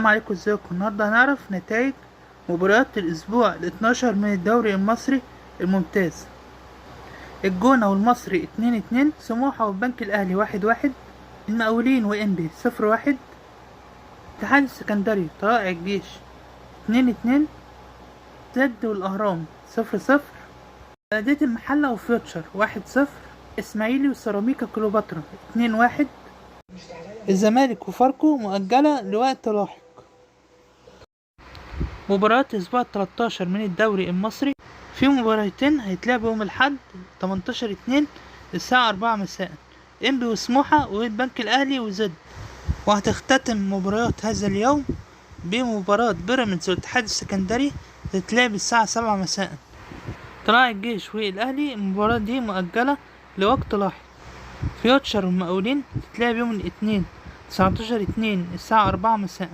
السلام عليكم، ازيكم؟ النهارده هنعرف نتائج مباريات الاسبوع ال12 من الدوري المصري الممتاز. الجونة والمصري 2-2، سموحة والبنك الاهلي 1-1، المقاولين وانبي 0-1، اتحاد السكندري طلائع الجيش 2-2، زد والاهرام 0-0، بلدية المحلة وفيوتشر 1-0، اسماعيلي وسيراميكا كليوباترا 2-1، الزمالك وفاركو مؤجلة لوقت لاحق. مباراة اسبوع 13 من الدوري المصري، في مباراتين هيتلعبوا يوم الاحد 18/2 الساعة 4 مساء، انبي وسموحة والبنك الاهلي وزد. وهتختتم مباريات هذا اليوم بمباراة بيراميدز والاتحاد السكندري تتلعب الساعة 7 مساء. طلائع الجيش والاهلي المباراة دي مؤجلة لوقت لاحق. فيوتشر والمقاولين تتلعب يوم الاثنين 19/2 الساعة 4 مساء.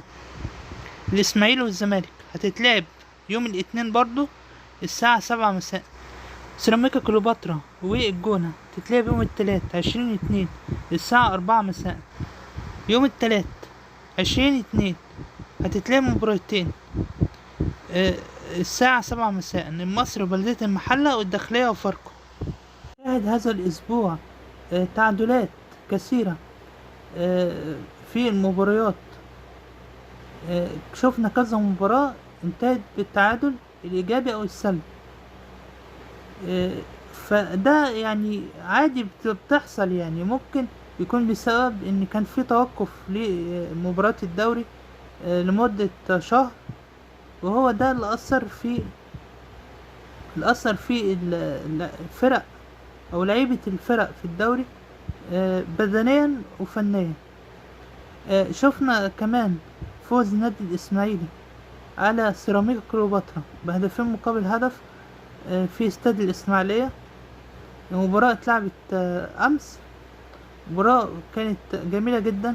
الاسماعيلي والزمالك هتتلعب يوم الاثنين برضو الساعة 7 مساء. سيراميكا كليوباترا والجونة تتلعب يوم التلات 20/2 الساعة 4 مساء. يوم التلات 20/2 هتتلعب مباراتين الساعة 7 مساء، المصري وبلدية المحلة والداخلية وفاركو. شاهد هذا الأسبوع تعادلات كثيرة في المباريات. شفنا كذا مباراة انتهت بالتعادل الإيجابي أو السلبي، فده يعني عادي بتحصل، يعني ممكن يكون بسبب ان كان في توقف لمباراة الدوري لمدة شهر، وهو ده اللي أثر في الفرق أو لعيبة الفرق في الدوري بدنيا وفنيا. شفنا كمان فوز نادي الإسماعيلي على سيراميكا كليوباترا بهدفين مقابل هدف في استاد الإسماعيلية. المباراة اتلعبت أمس، مباراة كانت جميلة جدا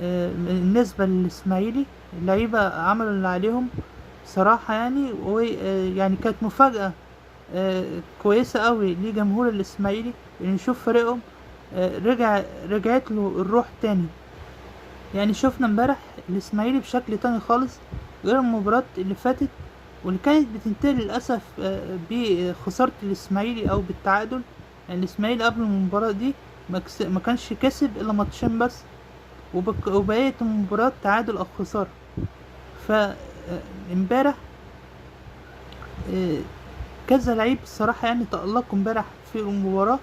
بالنسبة للإسماعيلي. اللعيبة عملوا اللي عليهم صراحة يعني، ويعني كانت مفاجأة كويسة قوي لجمهور الإسماعيلي إن يشوف فريقهم رجعت له الروح تاني. يعني شفنا امبارح الإسماعيلي بشكل تاني خالص غير المباراة اللي فاتت، واللي كانت بتنتهي للأسف بخسارة الإسماعيلي أو بالتعادل. يعني الإسماعيلي قبل المباراة دي ما كانش كسب إلا ماتشين بس، وبقية المباراة تعادل أو خسارة. فامبارح كذا لعيب الصراحة يعني تألقوا امبارح في المباراة،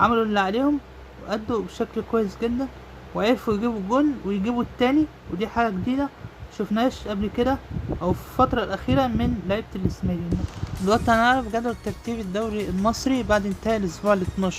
عملوا اللي عليهم وأدوا بشكل كويس جدا، وعرفوا يجيبوا الجون ويجيبوا التاني، ودي حاجة جديدة مشوفناهاش قبل كده او في الفترة الأخيرة من لعيبة الإسماعيلي. دلوقتي هنعرف جدول ترتيب الدوري المصري بعد انتهاء الأسبوع ال12.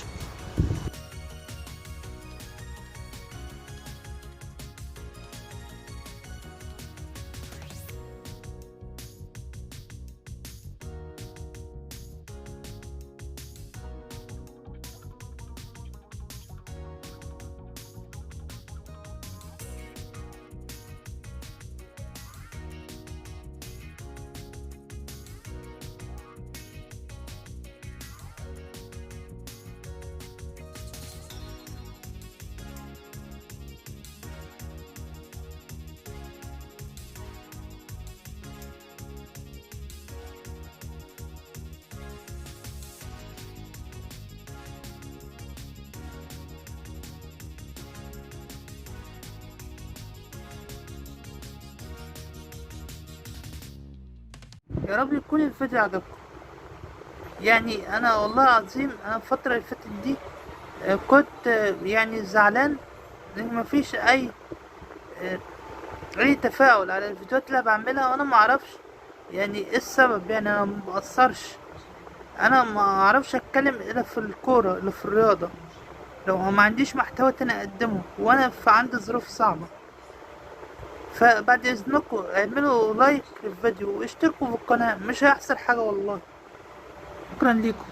يا رب يكون الفيديو عجبكم. يعني انا والله العظيم انا الفترة اللي فاتت دي كنت يعني زعلان ان مفيش اي تفاعل على الفيديوهات اللي أنا بعملها، وانا معرفش يعني ايه السبب. يعني انا مبقصرش، انا ما اعرفش اتكلم الا في الكورة الا في الرياضة، لو ما عنديش محتوى تاني اقدمه، وانا عندي ظروف صعبة. فبعد اذنكم اعملوا لايك للفيديو واشتركوا في القناة، مش هيحصل حاجة والله. شكرا ليكم.